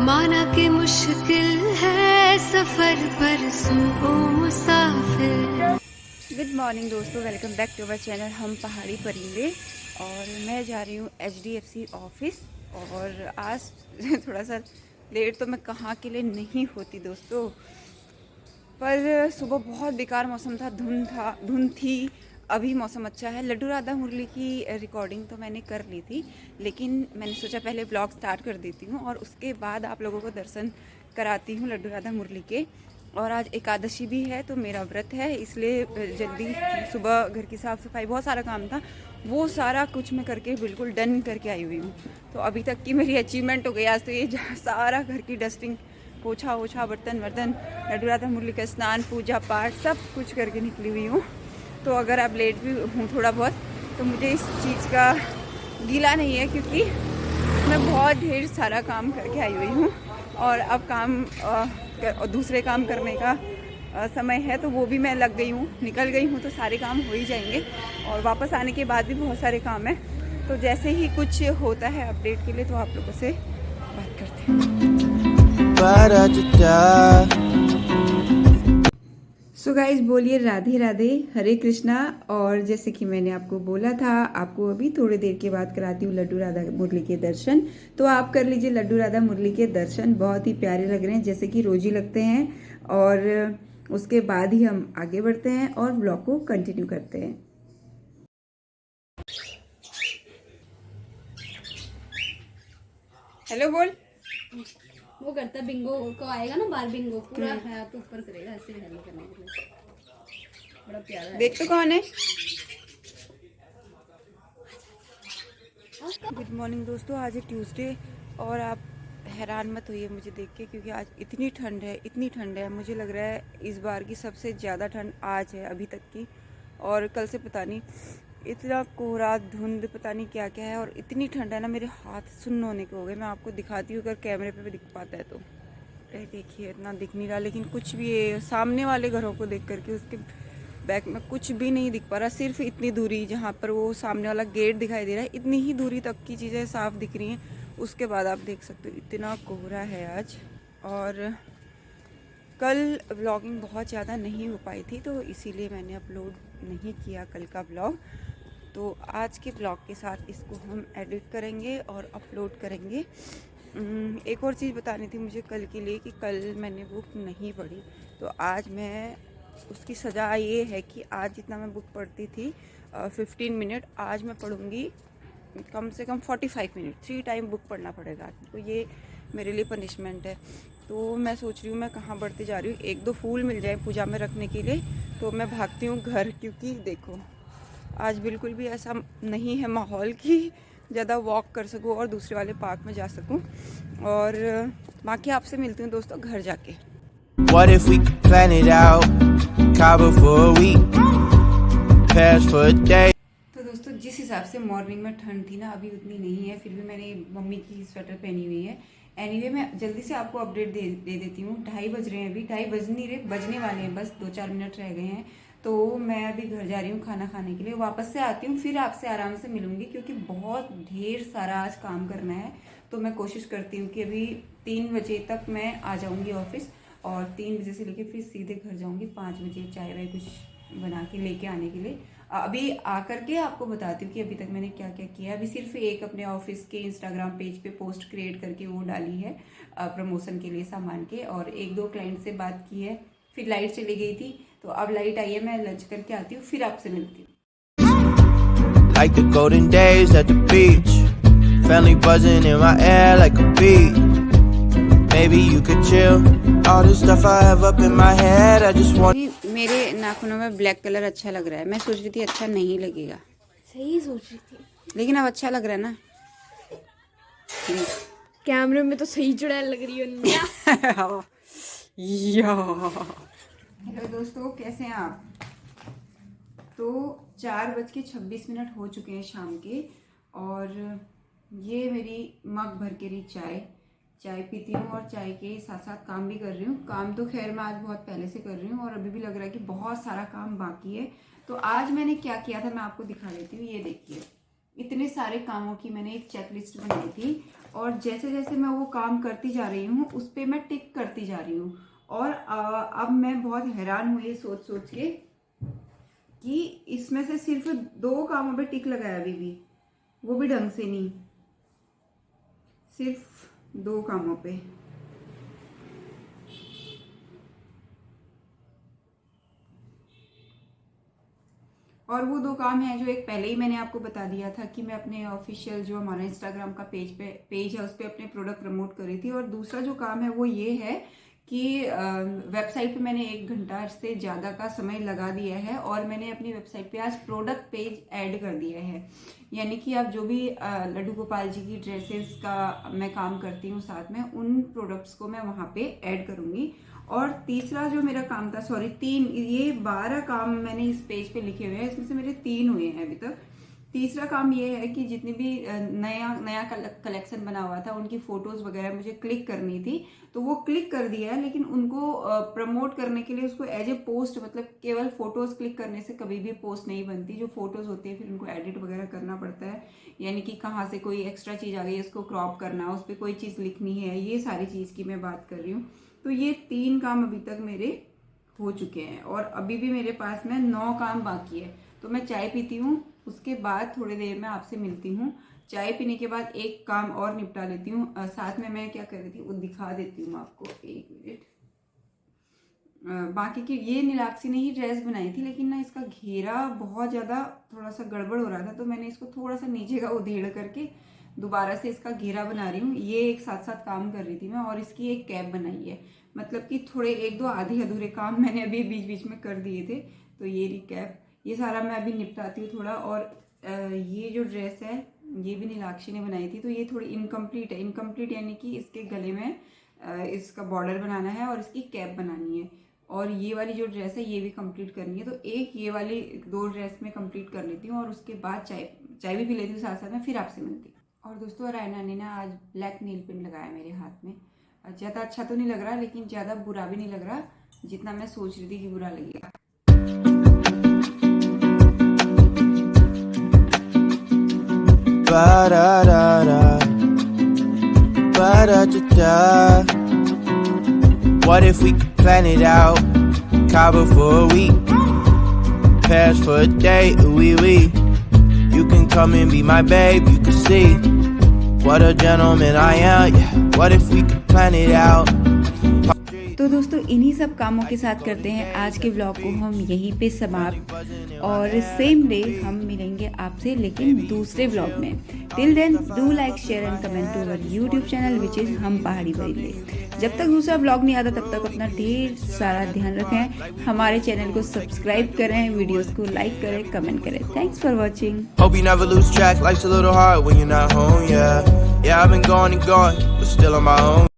माना कि मुश्किल है सफर पर सुनो मुसाफिर। गुड मॉर्निंग दोस्तों, welcome back to our channel Hum Pahadi परिंदे। और मैं जा रही हूँ HDFC ऑफिस। और आज थोड़ा सा लेट तो मैं कहाँ के लिए नहीं होती दोस्तों, पर सुबह बहुत बेकार मौसम था, धुंध थी। अभी मौसम अच्छा है। लड्डू राधा मुरली की रिकॉर्डिंग तो मैंने कर ली थी, लेकिन मैंने सोचा पहले ब्लॉग स्टार्ट कर देती हूँ और उसके बाद आप लोगों को दर्शन कराती हूँ लड्डू राधा मुरली के। और आज एकादशी भी है तो मेरा व्रत है, इसलिए जल्दी सुबह घर की साफ़ सफाई, बहुत सारा काम था, वो सारा कुछ मैं करके बिल्कुल डन करके आई हुई हूँ। तो अभी तक की मेरी अचीवमेंट हो गई आज तो ये सारा घर की डस्टिंग, पोछा ओछा, बर्तन वर्तन, लड्डू राधा मुरली का स्नान, पूजा पाठ सब कुछ करके निकली हुई हूँ। तो अगर आप लेट भी हूँ थोड़ा बहुत, तो मुझे इस चीज़ का गीला नहीं है, क्योंकि मैं बहुत ढेर सारा काम करके आई हुई हूँ। और अब काम दूसरे काम करने का समय है, तो वो भी मैं लग गई हूँ, निकल गई हूँ, तो सारे काम हो ही जाएंगे। और वापस आने के बाद भी बहुत सारे काम हैं, तो जैसे ही कुछ होता है अपडेट के लिए तो आप लोगों से बात करते हैं। सो गाइज बोलिए राधे राधे, हरे कृष्णा। और जैसे कि मैंने आपको बोला था, आपको अभी थोड़ी देर के बाद कराती हूँ लड्डू राधा मुरली के दर्शन। तो आप कर लीजिए लड्डू राधा मुरली के दर्शन, बहुत ही प्यारे लग रहे हैं, जैसे कि रोज ही लगते हैं। और उसके बाद ही हम आगे बढ़ते हैं और ब्लॉग को कंटिन्यू करते हैं। हेलो बोल। वो करता बिंगो को आएगा ना बार, बिंगो पूरा है तो ऊपर करेगा ऐसे हेलो करने के लिए, बड़ा प्यारा है। देख तो कौन है। गुड मॉर्निंग दोस्तों, आज है ट्यूसडे और आप हैरान मत होइए मुझे देख के, क्योंकि आज इतनी ठंड है, मुझे लग रहा है इस बार की सबसे ज़्यादा ठंड आज है अभी तक की। और कल से पता नहीं इतना कोहरा धुंध, पता नहीं क्या क्या है, और इतनी ठंड है ना, मेरे हाथ सुन्न होने के हो गए। मैं आपको दिखाती हूँ अगर कैमरे पे भी दिख पाता है तो। देखिए इतना दिख नहीं रहा, लेकिन कुछ भी है सामने वाले घरों को देख करके उसके बैक में कुछ भी नहीं दिख पा रहा। सिर्फ इतनी दूरी जहाँ पर वो सामने वाला गेट दिखाई दे रहा है, इतनी ही दूरी तक की चीज़ें साफ दिख रही हैं। उसके बाद आप देख सकते हो इतना कोहरा है आज। और कल व्लॉगिंग बहुत ज़्यादा नहीं हो पाई थी, तो इसीलिए मैंने अपलोड नहीं किया कल का व्लॉग। तो आज के व्लॉग के साथ इसको हम एडिट करेंगे और अपलोड करेंगे। एक और चीज़ बतानी थी मुझे कल के लिए, कि कल मैंने बुक नहीं पढ़ी, तो आज मैं उसकी सज़ा ये है कि आज जितना मैं बुक पढ़ती थी 15 मिनट, आज मैं पढ़ूँगी कम से कम 45 मिनट। 3 टाइम बुक पढ़ना पड़ेगा आज, तो ये मेरे लिए पनिशमेंट है। तो मैं सोच रही हूँ मैं कहाँ बढ़ती जा रही हूँ, 1-2 फूल मिल जाए पूजा में रखने के लिए तो मैं भागती हूँ घर, क्योंकि देखो आज बिल्कुल भी ऐसा नहीं है माहौल कि ज़्यादा वॉक कर सकूँ और दूसरे वाले पार्क में जा सकूँ। और बाकी आपसे मिलती हूँ दोस्तों घर जाके। What if we could plan it out? Cabo for a week, Paris for a day. तो दोस्तों जिस हिसाब से मॉर्निंग में ठंड थी ना, अभी उतनी नहीं है, फिर भी मैंने मम्मी की स्वेटर पहनी हुई है। एनीवे मैं जल्दी से आपको अपडेट दे देती हूँ। 2:30 बज रहे हैं, अभी 2:30 बज नहीं रहे, बजने वाले हैं, बस 2-4 मिनट रह गए हैं। तो मैं अभी घर जा रही हूँ खाना खाने के लिए, वापस से आती हूँ, फिर आपसे आराम से मिलूंगी, क्योंकि बहुत ढेर सारा आज काम करना है। तो मैं कोशिश करती हूँ कि अभी 3 बजे तक मैं आ जाऊँगी ऑफिस, और 3 बजे से लेके फिर सीधे घर जाऊँगी 5 बजे, चाय वाय कुछ बना के लेके आने के लिए। अभी आकर के आपको बताती हूँ कि अभी तक मैंने क्या क्या किया। अभी सिर्फ एक अपने ऑफिस के इंस्टाग्राम पेज पे पोस्ट क्रिएट करके वो डाली है प्रमोशन के लिए सामान के, और 1-2 क्लाइंट से बात की है। फिर लाइट चली गई थी, तो अब लाइट आई है, मैं लंच करके आती हूँ, फिर आपसे मिलती हूँ। Like the golden days at the beach, family buzzing in my air like a bee. Maybe you could chill, all the stuff I have up in my head, I just want. मेरे नाखूनों में black colour अच्छा लग रहा है, मैं सोच रही थी अच्छा नहीं लगेगा। सही सोच रही थी, लेकिन अब अच्छा लग रहा है ना। कैमरे में तो सही चुड़ैल लग रही है। हेलो दोस्तों, कैसे हैं आप? तो 4:26 हो चुके हैं शाम के, और ये मेरी मग भर के रही चाय पीती हूँ, और चाय के साथ साथ काम भी कर रही हूँ। काम तो खैर मैं आज बहुत पहले से कर रही हूँ, और अभी भी लग रहा है कि बहुत सारा काम बाकी है। तो आज मैंने क्या किया था मैं आपको दिखा देती हूँ। ये देखिए, इतने सारे कामों की मैंने एक चेकलिस्ट बनाई थी, और जैसे जैसे मैं वो काम करती जा रही हूँ उस पर मैं टिक करती जा रही हूँ। और अब मैं बहुत हैरान हुई सोच सोच के कि इसमें से सिर्फ 2 कामों पे टिक लगाया अभी भी, वो भी ढंग से नहीं, सिर्फ 2 कामों पे। और वो 2 काम हैं जो एक पहले ही मैंने आपको बता दिया था कि मैं अपने ऑफिशियल जो हमारा इंस्टाग्राम का पेज है उस पर अपने प्रोडक्ट प्रमोट कर रही थी। और दूसरा जो काम है वो ये है कि वेबसाइट पे मैंने 1 घंटा से ज़्यादा का समय लगा दिया है और मैंने अपनी वेबसाइट पे आज प्रोडक्ट पेज ऐड कर दिया है। यानी कि अब जो भी लड्डू गोपाल जी की ड्रेसेस का मैं काम करती हूँ साथ में, उन प्रोडक्ट्स को मैं वहाँ पे ऐड करूँगी। और तीसरा जो मेरा काम था, 3, ये 12 काम मैंने इस पेज पे लिखे हुए हैं, इसमें से मेरे 3 हुए हैं अभी तक। तीसरा काम ये है कि जितनी भी नया कलेक्शन बना हुआ था उनकी फोटोज वगैरह मुझे क्लिक करनी थी, तो वो क्लिक कर दिया है, लेकिन उनको प्रमोट करने के लिए उसको एज ए पोस्ट, मतलब केवल फोटोज क्लिक करने से कभी भी पोस्ट नहीं बनती। जो फोटोज होती है फिर उनको एडिट वगैरह करना पड़ता है, यानी कि कहाँ से कोई एक्स्ट्रा चीज़ आ गई है उसको क्रॉप करना, उस पर कोई चीज़ लिखनी है, ये सारी चीज़ की मैं बात कर रही हूँ। तो ये 3 काम अभी तक मेरे हो चुके हैं और अभी भी मेरे पास में 9 काम बाकी है। तो मैं चाय पीती हूँ, उसके बाद थोड़ी देर में आपसे मिलती हूँ। चाय पीने के बाद एक काम और निपटा लेती हूँ। साथ में मैं क्या कर रही थी वो दिखा देती हूँ आपको, 1 मिनट। बाकी की ये नीलाक्षी ने ही ड्रेस बनाई थी, लेकिन ना इसका घेरा बहुत ज़्यादा थोड़ा सा गड़बड़ हो रहा था, तो मैंने इसको थोड़ा सा नीचे का उधेड़ करके दोबारा से इसका घेरा बना रही हूँ। ये एक साथ साथ काम कर रही थी मैं, और इसकी एक कैप बनाई है। मतलब कि थोड़े 1-2 आधे अधूरे काम मैंने अभी बीच बीच में कर दिए थे। तो ये रही कैप, ये सारा मैं अभी निपटाती हूँ थोड़ा। और ये जो ड्रेस है ये भी नीलाक्षी ने बनाई थी, तो ये थोड़ी इनकम्प्लीट है। इनकम्प्लीट यानी कि इसके गले में इसका बॉर्डर बनाना है और इसकी कैप बनानी है। और ये वाली जो ड्रेस है ये भी कंप्लीट करनी है। तो एक ये वाली 2 ड्रेस में कंप्लीट कर लेती हूँ और उसके बाद चाय भी पी लेती हूँ साथ साथ में, फिर आपसे मिलती हूँ। और दोस्तों, रायना ने ना आज ब्लैक नील पिन लगाया मेरे हाथ में। ज़्यादा अच्छा तो नहीं लग रहा, लेकिन ज़्यादा बुरा भी नहीं लग रहा जितना मैं सोच रही थी कि बुरा लगेगा। What if we could plan it out? Cabo for a week, Paris for a day, oui. You can come and be my babe, you can see what a gentleman I am, yeah. What if we could plan it out? तो दोस्तों, इन्हीं सब कामों के साथ करते हैं आज के व्लॉग को हम यहीं पे समाप्त। और सेम डे हम मिलेंगे आपसे, लेकिन दूसरे व्लॉग में। Till then do like, share and comment to our YouTube channel which is Hum Pahadi Bareilly. जब तक दूसरा व्लॉग नहीं आता तब तक अपना ढेर सारा ध्यान रखें। हमारे चैनल को सब्सक्राइब करें, वीडियोस को लाइक करें, कमेंट करें। Thanks for watching. Hope you never lose track, life's a little hard when you're not home, yeah. Yeah, I've been gone and gone, but still on my own.